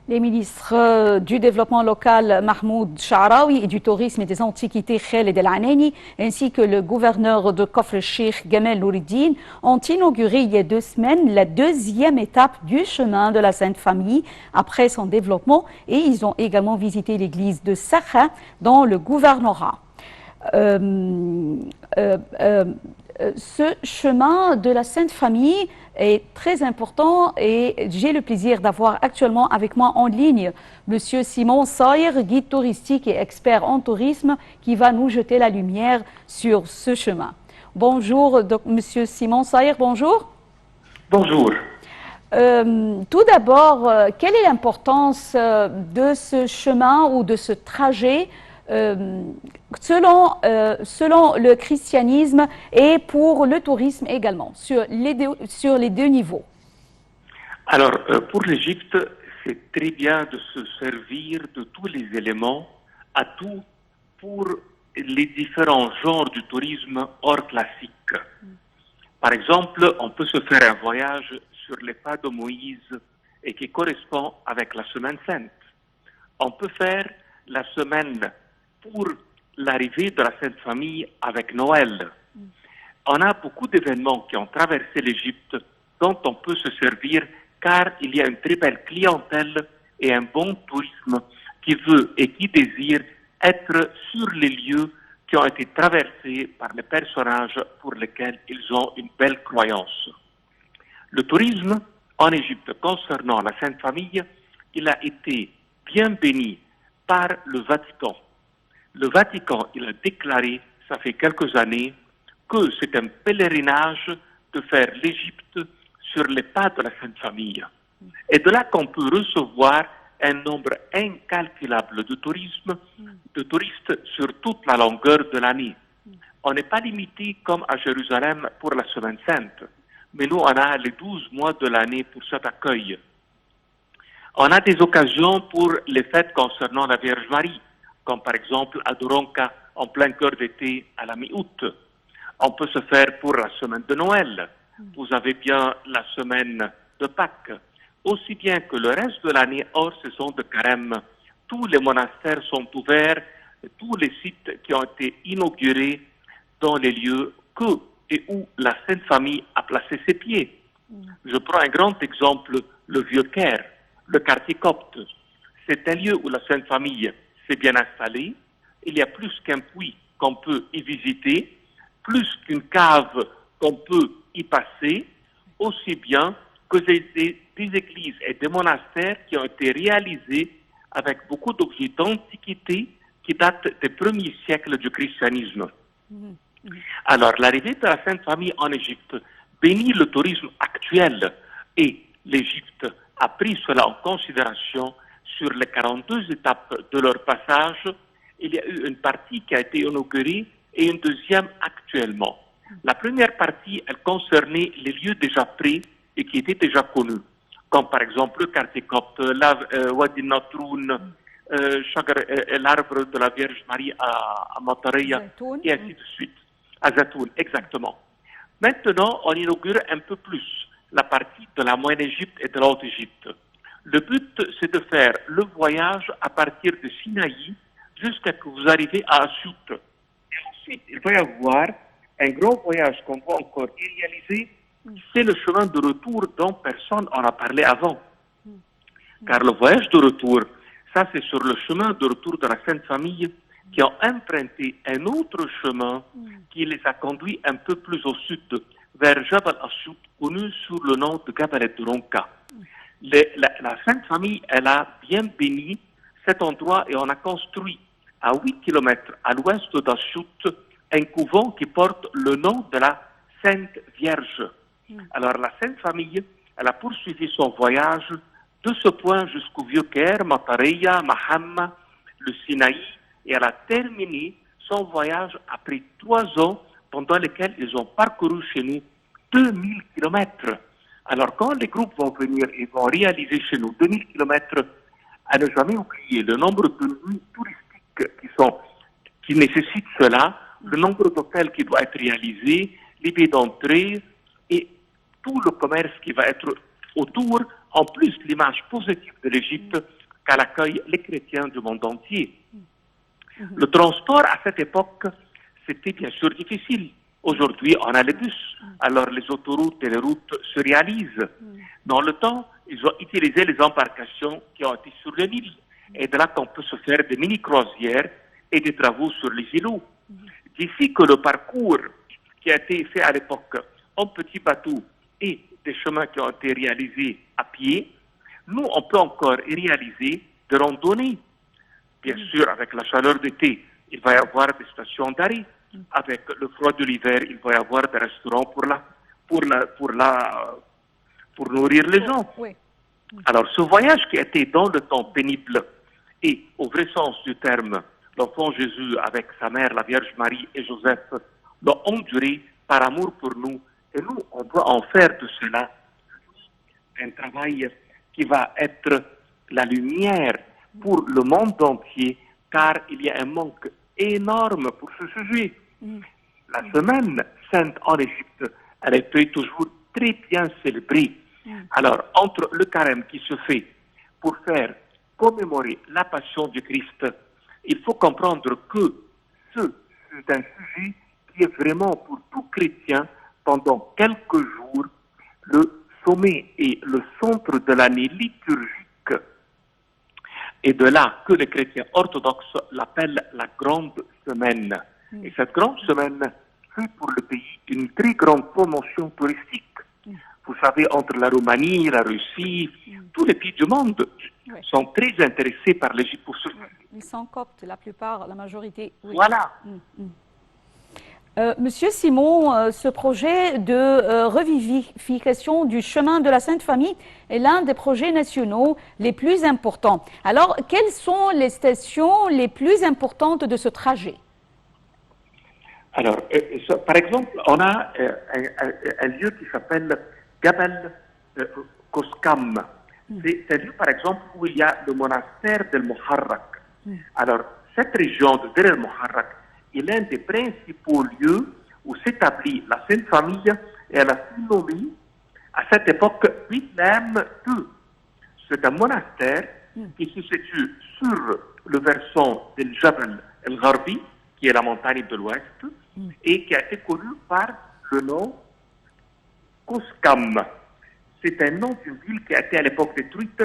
Les ministres du développement local Mahmoud Sha'raoui et du tourisme et des antiquités Khaled El Anani ainsi que le gouverneur de Kafr el-Sheikh Gamal Noureddine ont inauguré il y a 2 semaines la 2e étape du chemin de la Sainte Famille après son développement et ils ont également visité l'église de Sakha dans le gouvernorat. Ce chemin de la Sainte Famille est très important et j'ai le plaisir d'avoir actuellement avec moi en ligne Monsieur Simon Sayer, guide touristique et expert en tourisme qui va nous jeter la lumière sur ce chemin. Bonjour, Monsieur Simon Sayer, bonjour. Bonjour. Tout d'abord, quelle est l'importance de ce chemin ou de ce trajet selon le christianisme et pour le tourisme également, sur les deux niveaux? Alors, pour l'Égypte, c'est très bien de se servir de tous les éléments à tout pour les différents genres du tourisme hors classique. Par exemple, on peut se faire un voyage sur les pas de Moïse et qui correspond avec la Semaine Sainte. On peut faire la semaine pour l'arrivée de la Sainte Famille avec Noël. On a beaucoup d'événements qui ont traversé l'Égypte dont on peut se servir car il y a une très belle clientèle et un bon tourisme qui veut et qui désire être sur les lieux qui ont été traversés par les personnages pour lesquels ils ont une belle croyance. Le tourisme en Égypte concernant la Sainte Famille, il a été bien béni par le Vatican. Le Vatican, il a déclaré, ça fait quelques années, que c'est un pèlerinage de faire l'Égypte sur les pas de la Sainte Famille. Et de là qu'on peut recevoir un nombre incalculable de touristes sur toute la longueur de l'année. On n'est pas limité comme à Jérusalem pour la Semaine Sainte, mais nous, on a les 12 mois de l'année pour cet accueil. On a des occasions pour les fêtes concernant la Vierge Marie, comme par exemple à Doronka, en plein cœur d'été à la mi-août. On peut se faire pour la semaine de Noël. Vous avez bien la semaine de Pâques. Aussi bien que le reste de l'année hors saison de carême, tous les monastères sont ouverts, tous les sites qui ont été inaugurés dans les lieux que et où la Sainte Famille a placé ses pieds. Je prends un grand exemple, le Vieux-Caire, le quartier copte. C'est un lieu où la Sainte Famille s'est bien installée. Il y a plus qu'un puits qu'on peut y visiter, plus qu'une cave qu'on peut y passer, aussi bien que des églises et des monastères qui ont été réalisés avec beaucoup d'objets d'antiquité qui datent des premiers siècles du christianisme. Alors, l'arrivée de la Sainte Famille en Égypte bénit le tourisme actuel et l'Égypte a pris cela en considération sur les 42 étapes de leur passage. Il y a eu une partie qui a été inaugurée et une deuxième actuellement. La première partie, elle concernait les lieux déjà prêts et qui étaient déjà connus, comme par exemple le quartier copte, Wadi Natroun, l'arbre de la Vierge Marie à Matareya, et ainsi de suite. À Zatoun, exactement. Maintenant, on inaugure un peu plus la partie de la Moyenne-Égypte et de la Haute-Égypte. Le but, c'est de faire le voyage à partir de Sinaï jusqu'à ce que vous arrivez à Assiout. Et ensuite, il va y avoir un grand voyage qu'on va encore réaliser, c'est le chemin de retour dont personne n'en a parlé avant. Car le voyage de retour, ça c'est sur le chemin de retour de la Sainte Famille qui ont emprunté un autre chemin qui les a conduits un peu plus au sud, vers Jabal Assiout, connu sous le nom de Gabal Doronka. La Sainte Famille, elle a bien béni cet endroit et on a construit à 8 km à l'ouest d'Assiout un couvent qui porte le nom de la Sainte Vierge. Alors la Sainte Famille, elle a poursuivi son voyage de ce point jusqu'au Vieux-Caire, Matareya, Mahamma, le Sinaï, et elle a terminé son voyage après 3 ans pendant lesquels ils ont parcouru chez nous 2000 km. Alors quand les groupes vont venir et vont réaliser chez nous 2000 km, à ne jamais oublier le nombre de nuits touristiques qui nécessitent cela, le nombre d'hôtels qui doit être réalisé, les billets d'entrée et tout le commerce qui va être autour en plus l'image positive de l'Égypte qu'elle accueille les chrétiens du monde entier. Le transport à cette époque, c'était bien sûr difficile. Aujourd'hui, on a les bus, alors les autoroutes et les routes se réalisent. Dans le temps, ils ont utilisé les embarcations qui ont été sur le Nil. Et de là qu'on peut se faire des mini-croisières et des travaux sur les îlots. D'ici que le parcours qui a été fait à l'époque en petits bateaux et des chemins qui ont été réalisés à pied, nous, on peut encore réaliser des randonnées. Bien sûr, avec la chaleur d'été, il va y avoir des stations d'arrêt. Avec le froid de l'hiver, il va y avoir des restaurants pour nourrir les gens. Oui. Alors, ce voyage qui a été dans le temps pénible et, au vrai sens du terme, l'enfant Jésus avec sa mère, la Vierge Marie et Joseph, l'ont enduré par amour pour nous. Et nous, on doit en faire de cela un travail qui va être la lumière pour le monde entier, car il y a un manque énorme pour ce sujet. La semaine sainte en Égypte, elle était toujours très bien célébrée. Alors, entre le carême qui se fait pour faire commémorer la passion du Christ, il faut comprendre que c'est un sujet qui est vraiment pour tout chrétien pendant quelques jours le sommet et le centre de l'année liturgique. Et de là que les chrétiens orthodoxes l'appellent la grande semaine. Et cette grande semaine fait pour le pays une très grande promotion touristique. Vous savez, entre la Roumanie, la Russie, tous les pays du monde sont très intéressés par l'Égypte pour ce. Ils sont coptes, la plupart, la majorité. Oui. Voilà. Monsieur Simon, ce projet de revivification du chemin de la Sainte Famille est l'un des projets nationaux les plus importants. Alors, quelles sont les stations les plus importantes de ce trajet? Alors, par exemple, on a un lieu qui s'appelle Gabel Koskam. C'est un lieu, par exemple, où il y a le monastère del Muharrak. Alors, cette région de Der el Muharrak est l'un des principaux lieux où s'établit la Sainte Famille et elle a été nommée à cette époque Bethléem II. C'est un monastère qui se situe sur le versant del Jabal el-Gharbi, qui est la montagne de l'Ouest, et qui a été connu par le nom Koskam. C'est un nom d'une ville qui a été à l'époque détruite,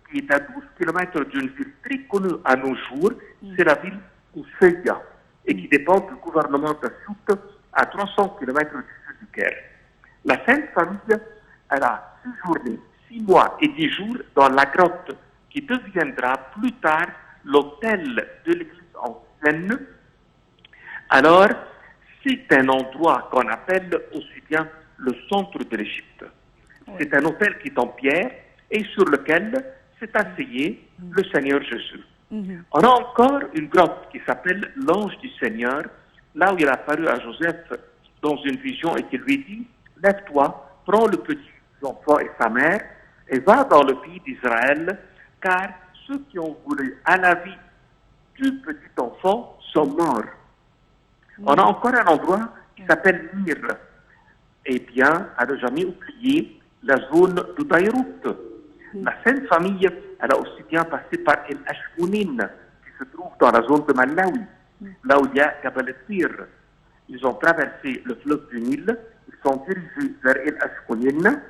qui est à 12 km d'une ville très connue à nos jours, c'est la ville Kousseya, et qui dépend du gouvernement d'Assout à 300 km du sud du Caire. La Sainte Famille, elle a séjourné 6 mois et 10 jours dans la grotte qui deviendra plus tard l'hôtel de l'église ancienne. Alors, c'est un endroit qu'on appelle aussi bien le centre de l'Égypte. C'est un hôtel qui est en pierre et sur lequel s'est asseyé le Seigneur Jésus. On a encore une grotte qui s'appelle l'Ange du Seigneur, là où il a apparu à Joseph dans une vision et qui lui dit « Lève-toi, prends le petit enfant et sa mère et va dans le pays d'Israël, car ceux qui ont voulu à la vie du petit enfant sont morts. » On a encore un endroit qui s'appelle Myr. Eh bien, elle n'a jamais oublié la zone de Beyrouth. La Sainte Famille, elle a aussi bien passé par El Ashkounin, qui se trouve dans la zone de Malawi, là où il y a Jabal el-Tir. Ils ont traversé le fleuve du Nil, ils sont dirigés vers El Ashkounin,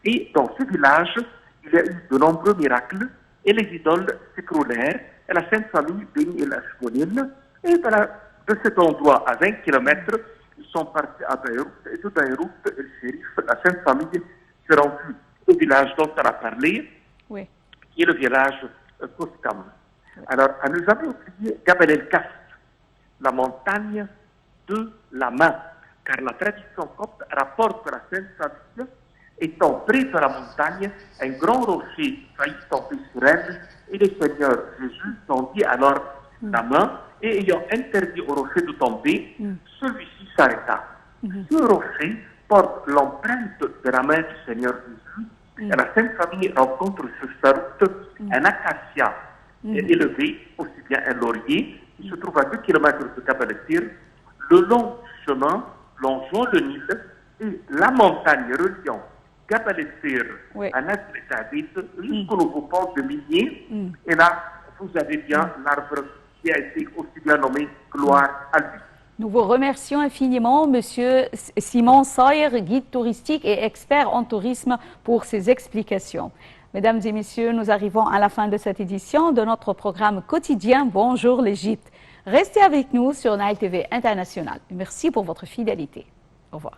et dans ce village, il y a eu de nombreux miracles, et les idoles s'écroulèrent, et la Sainte Famille bénit El Ashkounin, et de cet endroit à 20 km, ils sont partis à Beyrouth, et de Beyrouth, le shérif, la Sainte Famille, s'est rendue au village dont elle a parlé, qui est le village Koskam. Alors, à ne jamais oublier Gabel el-Kaf, la montagne de la main, car la tradition copte rapporte que la Sainte Famille, étant près de la montagne, un grand rocher faillit tomber sur elle, et le Seigneur Jésus tendit alors la main, et ayant interdit au rocher de tomber, celui-ci s'arrêta. Ce rocher porte l'empreinte de la main du Seigneur Jésus, et la Sainte Famille rencontre sur sa route un acacia élevé, aussi bien un laurier, qui se trouve à 2 km de Jabal el-Tir, le long du chemin longeant le Nil et la montagne reliant جبل السير Oui. à Nasr Saadit jusqu'au nouveau pont de Minier. Et là, vous avez bien l'arbre qui a été aussi bien nommé Gloire à lui. Nous vous remercions infiniment, Monsieur Simon Sayer, guide touristique et expert en tourisme, pour ces explications. Mesdames et messieurs, nous arrivons à la fin de cette édition de notre programme quotidien Bonjour l'Égypte. Restez avec nous sur Nile TV International. Merci pour votre fidélité. Au revoir.